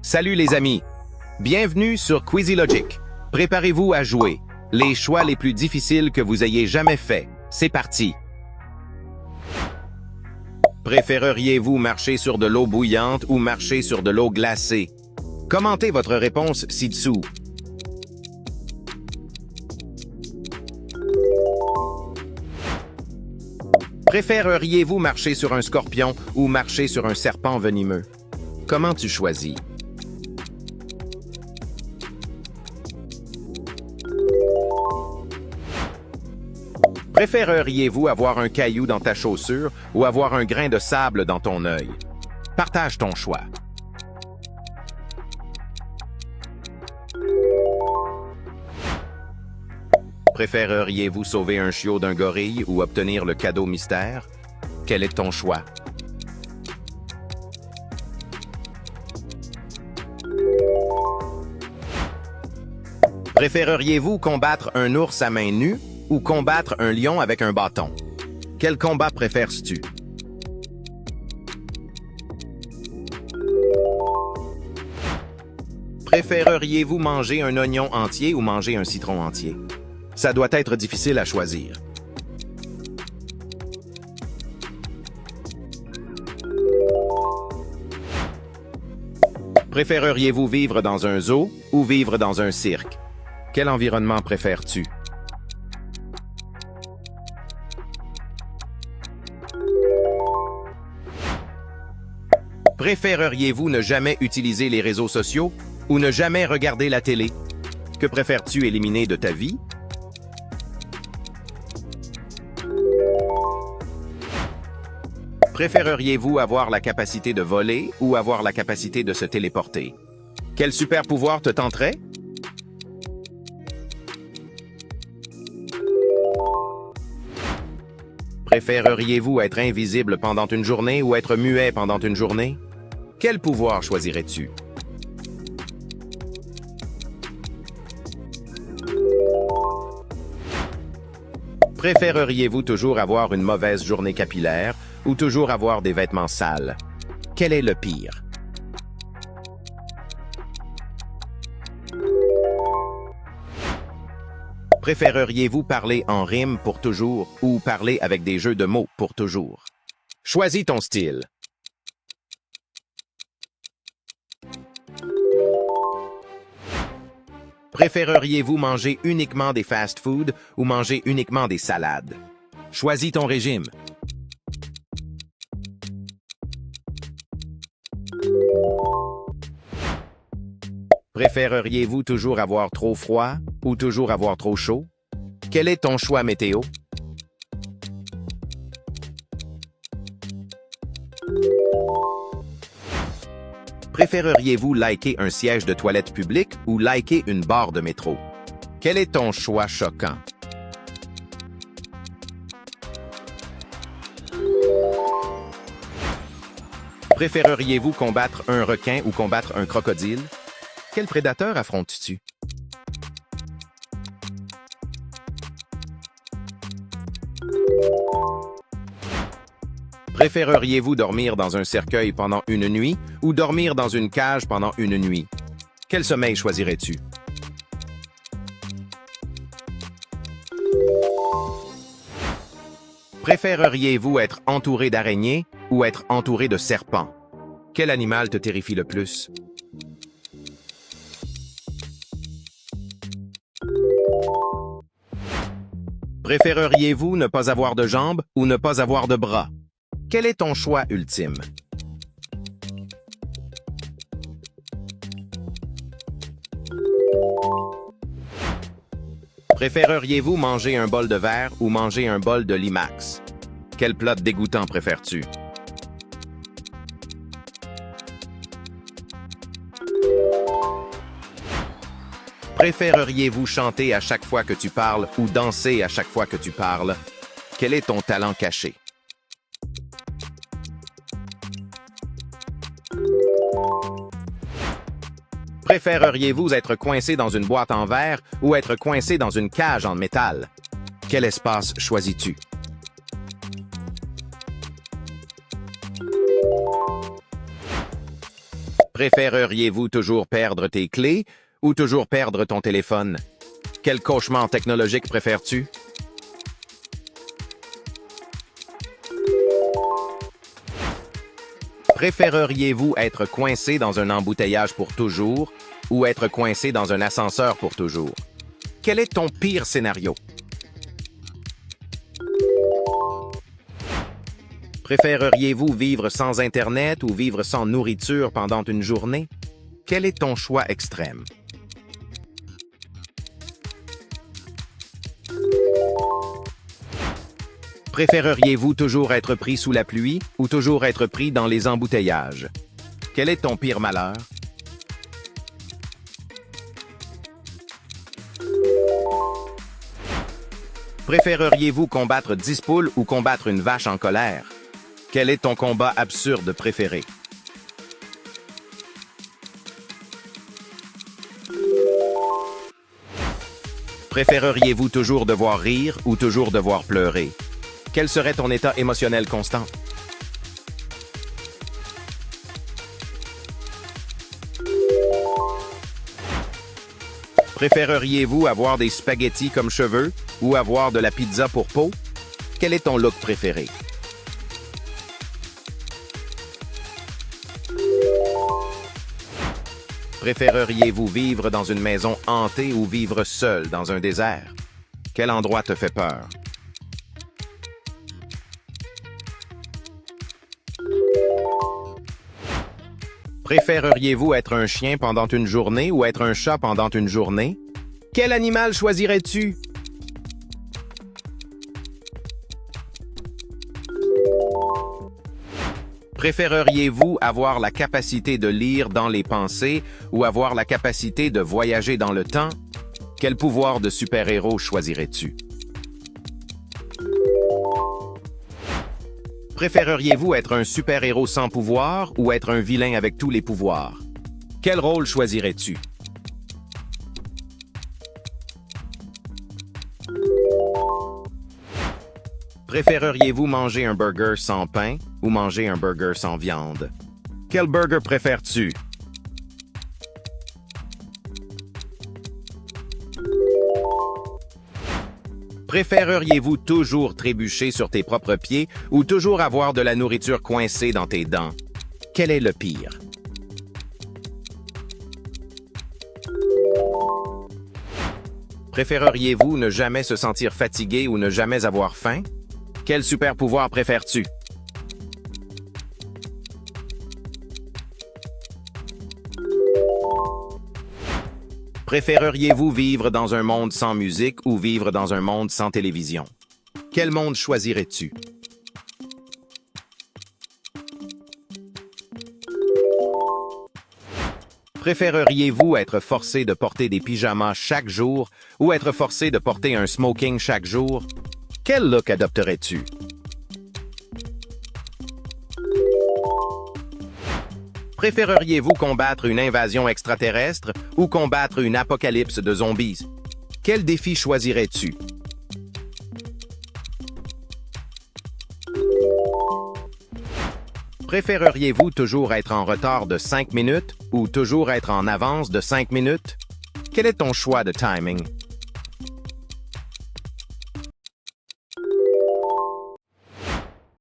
Salut les amis! Bienvenue sur QuizyLogic. Préparez-vous à jouer. Les choix les plus difficiles que vous ayez jamais faits. C'est parti! Préféreriez-vous marcher sur de l'eau bouillante ou marcher sur de l'eau glacée? Commentez votre réponse ci-dessous. Préféreriez-vous marcher sur un scorpion ou marcher sur un serpent venimeux? Comment tu choisis? Préféreriez-vous avoir un caillou dans ta chaussure ou avoir un grain de sable dans ton œil? Partage ton choix. Préféreriez-vous sauver un chiot d'un gorille ou obtenir le cadeau mystère? Quel est ton choix? Préféreriez-vous combattre un ours à main nue ou combattre un lion avec un bâton? Quel combat préfères-tu? Préféreriez-vous manger un oignon entier ou manger un citron entier? Ça doit être difficile à choisir. Préféreriez-vous vivre dans un zoo ou vivre dans un cirque? Quel environnement préfères-tu? Préféreriez-vous ne jamais utiliser les réseaux sociaux ou ne jamais regarder la télé? Que préfères-tu éliminer de ta vie? Préféreriez-vous avoir la capacité de voler ou avoir la capacité de se téléporter? Quel super pouvoir te tenterait? Préféreriez-vous être invisible pendant une journée ou être muet pendant une journée? Quel pouvoir choisirais-tu? Préféreriez-vous toujours avoir une mauvaise journée capillaire ou toujours avoir des vêtements sales? Quel est le pire? Préféreriez-vous parler en rime pour toujours ou parler avec des jeux de mots pour toujours? Choisis ton style. Préféreriez-vous manger uniquement des fast-foods ou manger uniquement des salades? Choisis ton régime. Préféreriez-vous toujours avoir trop froid ou toujours avoir trop chaud? Quel est ton choix météo? Préféreriez-vous liker un siège de toilette public ou liker une barre de métro? Quel est ton choix choquant? Préféreriez-vous combattre un requin ou combattre un crocodile? Quel prédateur affrontes-tu? Préféreriez-vous dormir dans un cercueil pendant une nuit ou dormir dans une cage pendant une nuit? Quel sommeil choisirais-tu? Préféreriez-vous être entouré d'araignées ou être entouré de serpents? Quel animal te terrifie le plus? Préféreriez-vous ne pas avoir de jambes ou ne pas avoir de bras? Quel est ton choix ultime? Préféreriez-vous manger un bol de verre ou manger un bol de Limax? Quel plat dégoûtant préfères-tu? Préféreriez-vous chanter à chaque fois que tu parles ou danser à chaque fois que tu parles? Quel est ton talent caché? Préféreriez-vous être coincé dans une boîte en verre ou être coincé dans une cage en métal? Quel espace choisis-tu? Préféreriez-vous toujours perdre tes clés ou toujours perdre ton téléphone? Quel cauchemar technologique préfères-tu? Préféreriez-vous être coincé dans un embouteillage pour toujours ou être coincé dans un ascenseur pour toujours? Quel est ton pire scénario? Préféreriez-vous vivre sans Internet ou vivre sans nourriture pendant une journée? Quel est ton choix extrême? Préféreriez-vous toujours être pris sous la pluie ou toujours être pris dans les embouteillages? Quel est ton pire malheur? Préféreriez-vous combattre 10 poules ou combattre une vache en colère? Quel est ton combat absurde préféré? Préféreriez-vous toujours devoir rire ou toujours devoir pleurer? Quel serait ton état émotionnel constant? Préféreriez-vous avoir des spaghettis comme cheveux ou avoir de la pizza pour peau? Quel est ton look préféré? Préféreriez-vous vivre dans une maison hantée ou vivre seul dans un désert? Quel endroit te fait peur? Préféreriez-vous être un chien pendant une journée ou être un chat pendant une journée? Quel animal choisirais-tu? Préféreriez-vous avoir la capacité de lire dans les pensées ou avoir la capacité de voyager dans le temps? Quel pouvoir de super-héros choisirais-tu? Préféreriez-vous être un super-héros sans pouvoir ou être un vilain avec tous les pouvoirs? Quel rôle choisirais-tu? Préféreriez-vous manger un burger sans pain ou manger un burger sans viande? Quel burger préfères-tu? Préféreriez-vous toujours trébucher sur tes propres pieds ou toujours avoir de la nourriture coincée dans tes dents? Quel est le pire? Préféreriez-vous ne jamais se sentir fatigué ou ne jamais avoir faim? Quel super pouvoir préfères-tu? Préféreriez-vous vivre dans un monde sans musique ou vivre dans un monde sans télévision? Quel monde choisirais-tu? Préféreriez-vous être forcé de porter des pyjamas chaque jour ou être forcé de porter un smoking chaque jour? Quel look adopterais-tu? Préféreriez-vous combattre une invasion extraterrestre ou combattre une apocalypse de zombies? Quel défi choisirais-tu? Préféreriez-vous toujours être en retard de 5 minutes ou toujours être en avance de 5 minutes? Quel est ton choix de timing?